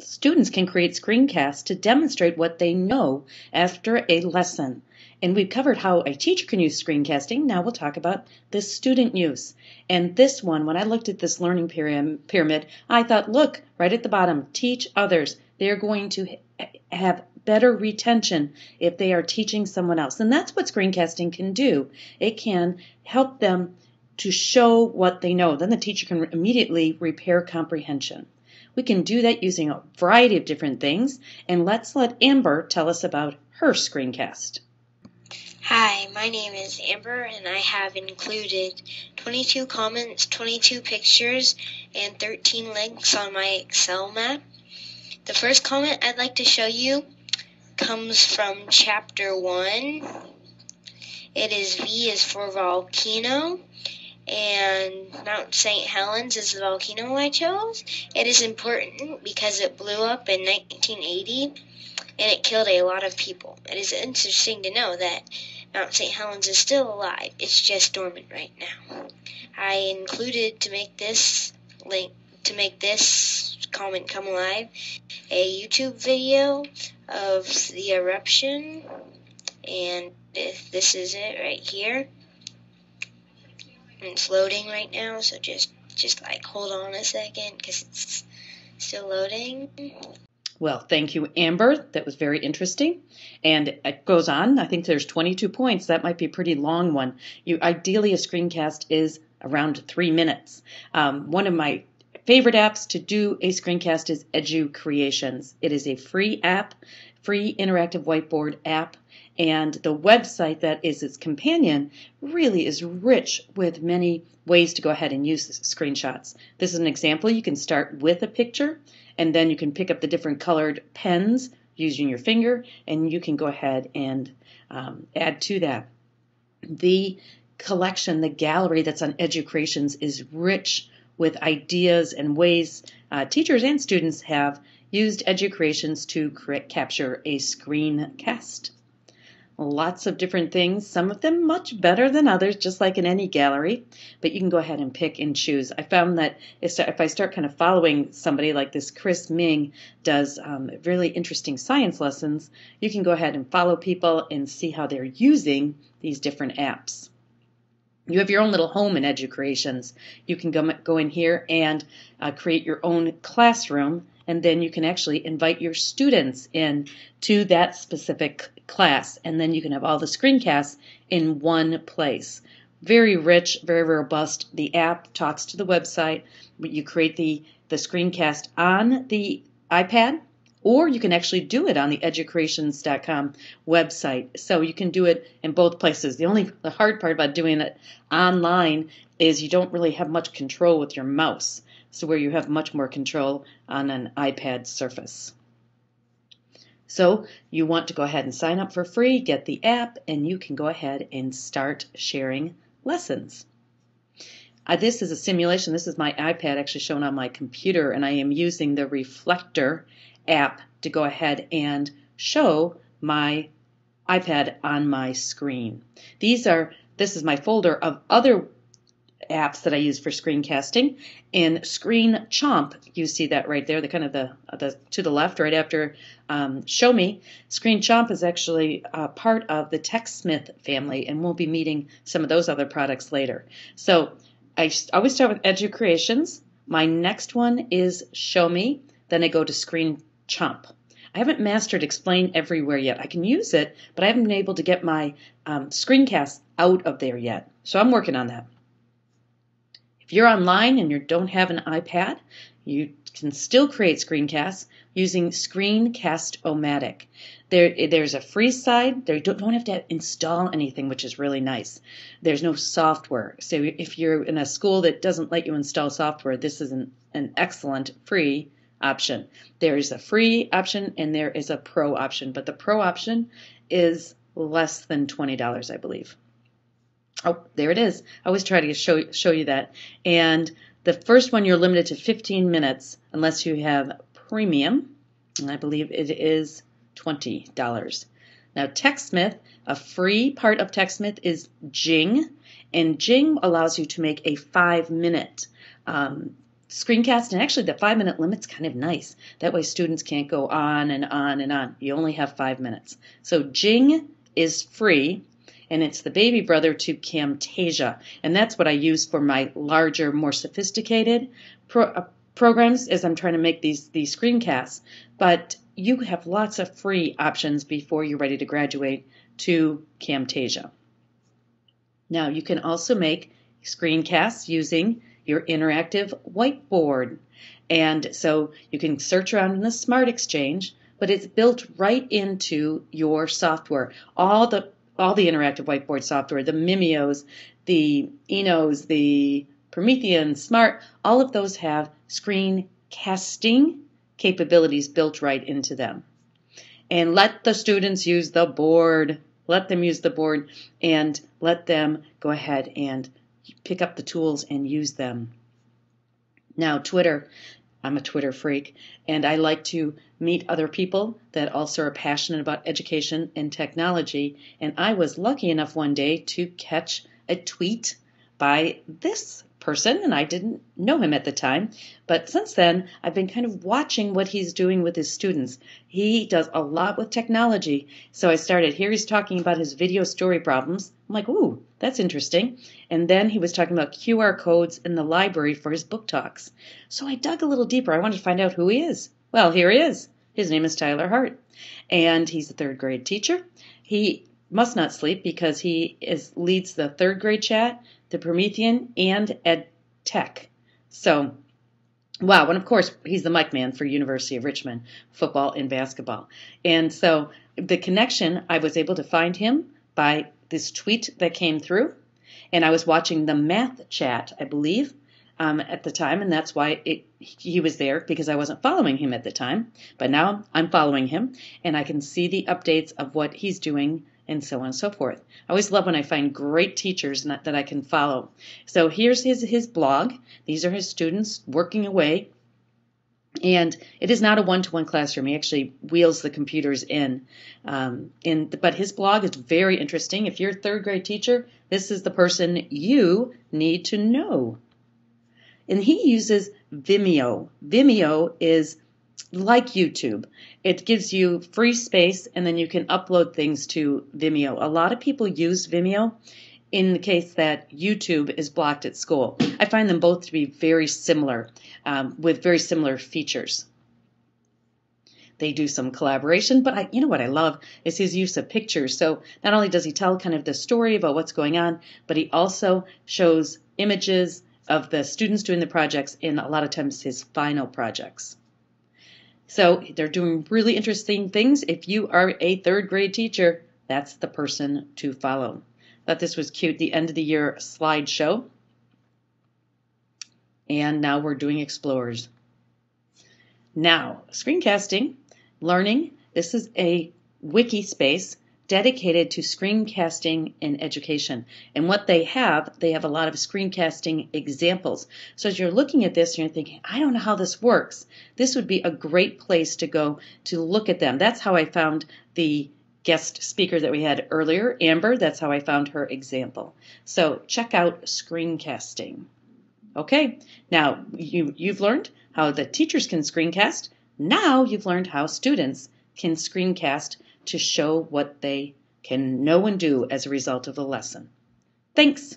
Students can create screencasts to demonstrate what they know after a lesson. And we've covered how a teacher can use screencasting. Now we'll talk about the student use. And this one, when I looked at this learning pyramid, I thought, look, right at the bottom, teach others. They're going to have better retention if they are teaching someone else. And that's what screencasting can do. It can help them to show what they know. Then the teacher can immediately repair comprehension. We can do that using a variety of different things. And let's let Amber tell us about her screencast. Hi, my name is Amber, and I have included 22 comments, 22 pictures, and 13 links on my Excel map. The first comment I'd like to show you comes from Chapter 1. It is V is for volcano, and Mount St. Helens is the volcano I chose. It is important because it blew up in 1980, and it killed a lot of people. It is interesting to know that Mount St. Helens is still alive. It's just dormant right now. I included, to make this comment come alive, a YouTube video of the eruption, and this is it right here. It's loading right now, so just like hold on a second because it's still loading. Well, thank you, Amber. That was very interesting. And it goes on. I think there's 22 points. That might be a pretty long one. Ideally, a screencast is around 3 minutes. One of my favorite apps to do a screencast is EduCreations. It is a free app, free interactive whiteboard app. And the website that is its companion really is rich with many ways to go ahead and use screenshots. This is an example. You can start with a picture, and then you can pick up the different colored pens using your finger, and you can go ahead and add to that. The collection, the gallery that's on EduCreations is rich with ideas and ways teachers and students have used EduCreations to capture a screencast. Lots of different things, some of them much better than others, just like in any gallery, but you can go ahead and pick and choose. I found that if I start kind of following somebody like this, Chris Ming does really interesting science lessons, you can go ahead and follow people and see how they're using these different apps. You have your own little home in EduCreations. You can go in here and create your own classroom, and then you can actually invite your students in to that specific class, and then you can have all the screencasts in one place. Very rich, very robust. The app talks to the website. You create the screencast on the iPad, or you can actually do it on the educreations.com website. So you can do it in both places. The hard part about doing it online is you don't really have much control with your mouse. So where you have much more control on an iPad Surface. So you want to go ahead and sign up for free, get the app, and you can go ahead and start sharing lessons. This is a simulation. This is my iPad actually shown on my computer, and I am using the Reflector app to go ahead and show my iPad on my screen. This is my folder of other apps that I use for screencasting. In ScreenChomp, you see that right there, the kind of the to the left, right after Show Me. ScreenChomp is actually part of the TechSmith family, and we'll be meeting some of those other products later. So I always start with EduCreations. My next one is Show Me. Then I go to ScreenChomp. I haven't mastered Explain Everywhere yet. I can use it, but I haven't been able to get my screencasts out of there yet. So I'm working on that. If you're online and you don't have an iPad, you can still create screencasts using Screencast OMATIC. There's a free side. You don't have to install anything, which is really nice. There's no software. So if you're in a school that doesn't let you install software, this is an excellent free option. There is a free option and there is a pro option, but the pro option is less than $20, I believe. Oh, there it is. I always try to show you that. And the first one, you're limited to 15 minutes unless you have premium, and I believe it is $20. Now, TechSmith, a free part of TechSmith is Jing, and Jing allows you to make a 5-minute Screencast, and actually the 5-minute limit's kind of nice. That way students can't go on and on and on. You only have 5 minutes. So Jing is free, and it's the baby brother to Camtasia. And that's what I use for my larger, more sophisticated programs as I'm trying to make these screencasts. But you have lots of free options before you're ready to graduate to Camtasia. Now you can also make screencasts using your interactive whiteboard. And so you can search around in the Smart Exchange, but it's built right into your software. All the interactive whiteboard software, the Mimeos, the Enos, the Promethean, Smart, all of those have screencasting capabilities built right into them. And let the students use the board. Let them use the board and let them go ahead and pick up the tools and use them. Now, Twitter. I'm a Twitter freak, and I like to meet other people that also are passionate about education and technology. And I was lucky enough one day to catch a tweet by this person, and I didn't know him at the time. But since then, I've been kind of watching what he's doing with his students. He does a lot with technology. So I started, here he's talking about his video story problems. I'm like, ooh, that's interesting. And then he was talking about QR codes in the library for his book talks. So I dug a little deeper. I wanted to find out who he is. Well, here he is. His name is Tyler Hart, and he's a 3rd grade teacher. He must not sleep because he leads the 3rd grade chat, the Promethean, and Ed Tech. So, wow, and of course, he's the mic man for University of Richmond football and basketball. And so the connection, I was able to find him by this tweet that came through, and I was watching the math chat, I believe, at the time, and that's why he was there, because I wasn't following him at the time. But now I'm following him, and I can see the updates of what he's doing and so on and so forth. I always love when I find great teachers that I can follow. So here's his blog. These are his students working away. And it is not a one-to-one classroom. He actually wheels the computers in. But his blog is very interesting. If you're a 3rd grade teacher, this is the person you need to know. And he uses Vimeo. Vimeo is like YouTube. It gives you free space, and then you can upload things to Vimeo. A lot of people use Vimeo in the case that YouTube is blocked at school. I find them both to be very similar, with very similar features. They do some collaboration, but you know what I love is his use of pictures. So not only does he tell kind of the story about what's going on, but he also shows images of the students doing the projects in a lot of times his final projects. So they're doing really interesting things. If you are a 3rd grade teacher, that's the person to follow. Thought this was cute, the end of the year slideshow. And now we're doing Explorers. Now, Screencasting, learning. This is a wiki space dedicated to screencasting in education. And what they have a lot of screencasting examples. So as you're looking at this, you're thinking, I don't know how this works. This would be a great place to go to look at them. That's how I found the guest speaker that we had earlier, Amber. That's how I found her example. So check out Screencasting. Okay, now you've learned how the teachers can screencast. Now you've learned how students can screencast to show what they can know and do as a result of the lesson. Thanks.